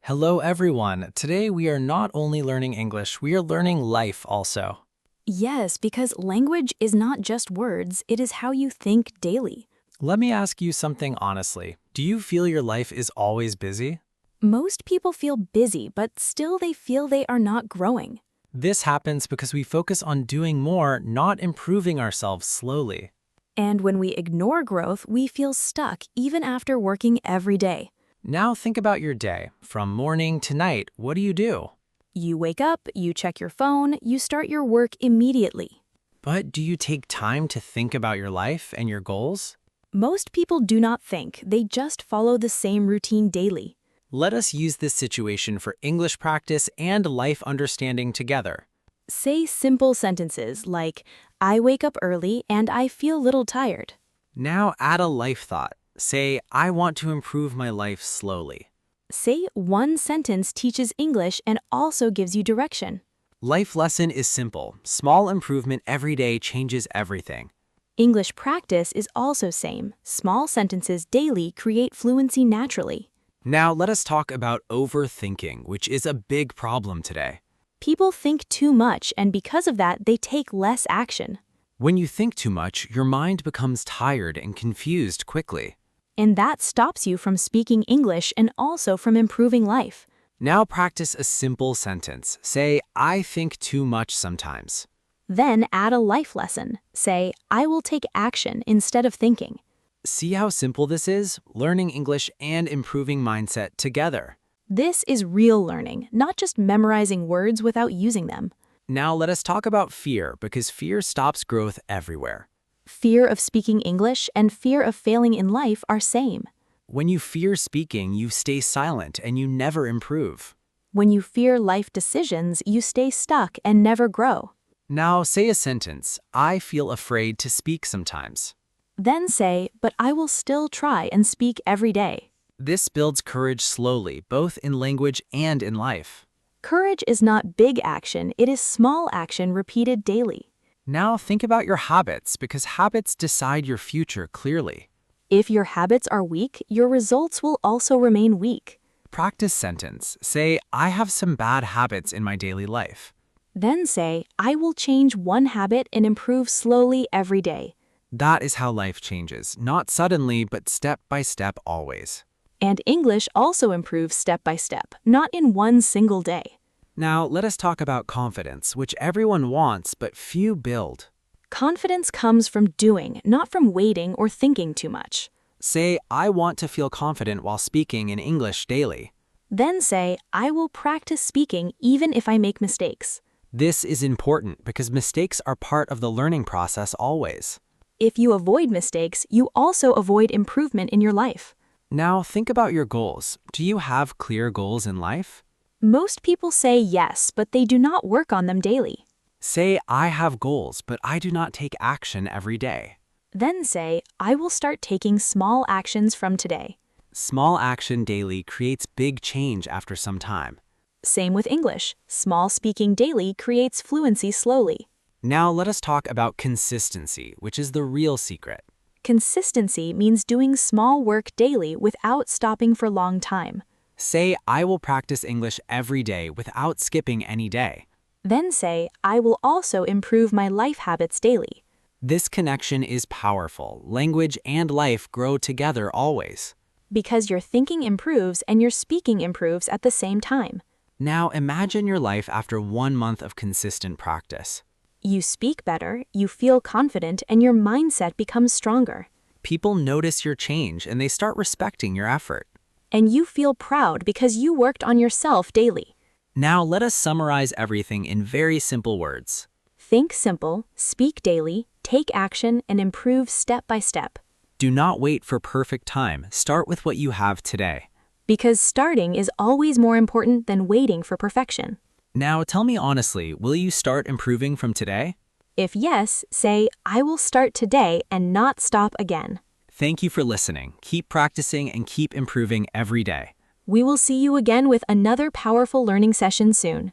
Hello, everyone. Today we are not only learning English, we are learning life also. Yes, because language is not just words, it is how you think daily. Let me ask you something honestly. Do you feel your life is always busy? Most people feel busy, but still they feel they are not growing. This happens because we focus on doing more, not improving ourselves slowly. And when we ignore growth, we feel stuck even after working every day. Now think about your day. From morning to night, what do you do? You wake up, you check your phone, you start your work immediately. But do you take time to think about your life and your goals? Most people do not think, they just follow the same routine daily. Let us use this situation for English practice and life understanding together. Say simple sentences like, I wake up early and I feel little tired. Now add a life thought. Say, I want to improve my life slowly. Say one sentence teaches English and also gives you direction. Life lesson is simple. Small improvement every day changes everything. English practice is also same. Small sentences daily create fluency naturally. Now let us talk about overthinking, which is a big problem today. People think too much, and because of that, they take less action. When you think too much, your mind becomes tired and confused quickly. And that stops you from speaking English and also from improving life. Now practice a simple sentence. Say, I think too much sometimes. Then add a life lesson. Say, I will take action instead of thinking. See how simple this is? Learning English and improving mindset together. This is real learning, not just memorizing words without using them. Now let us talk about fear, because fear stops growth everywhere. Fear of speaking English and fear of failing in life are same. When you fear speaking, you stay silent and you never improve. When you fear life decisions, you stay stuck and never grow. Now say a sentence, I feel afraid to speak sometimes. Then say, but I will still try and speak every day. This builds courage slowly, both in language and in life. Courage is not big action, it is small action repeated daily. Now think about your habits, because habits decide your future clearly. If your habits are weak, your results will also remain weak. Practice sentence. Say, I have some bad habits in my daily life. Then say, I will change one habit and improve slowly every day. That is how life changes, not suddenly, but step by step always. And English also improves step by step, not in one single day. Now let us talk about confidence, which everyone wants but few build. Confidence comes from doing, not from waiting or thinking too much. Say, I want to feel confident while speaking in English daily. Then say, I will practice speaking even if I make mistakes. This is important because mistakes are part of the learning process always. If you avoid mistakes, you also avoid improvement in your life. Now think about your goals. Do you have clear goals in life? Most people say yes, but they do not work on them daily. Say, I have goals, but I do not take action every day. Then say, I will start taking small actions from today. Small action daily creates big change after some time. Same with English. Small speaking daily creates fluency slowly. Now let us talk about consistency, which is the real secret. Consistency means doing small work daily without stopping for long time. Say, I will practice English every day without skipping any day. Then say, I will also improve my life habits daily. This connection is powerful. Language and life grow together always. Because your thinking improves and your speaking improves at the same time. Now imagine your life after 1 month of consistent practice. You speak better, you feel confident, and your mindset becomes stronger. People notice your change and they start respecting your effort. And you feel proud because you worked on yourself daily. Now let us summarize everything in very simple words. Think simple, speak daily, take action, and improve step by step. Do not wait for perfect time. Start with what you have today. Because starting is always more important than waiting for perfection. Now tell me honestly, will you start improving from today? If yes, say, I will start today and not stop again. Thank you for listening. Keep practicing and keep improving every day. We will see you again with another powerful learning session soon.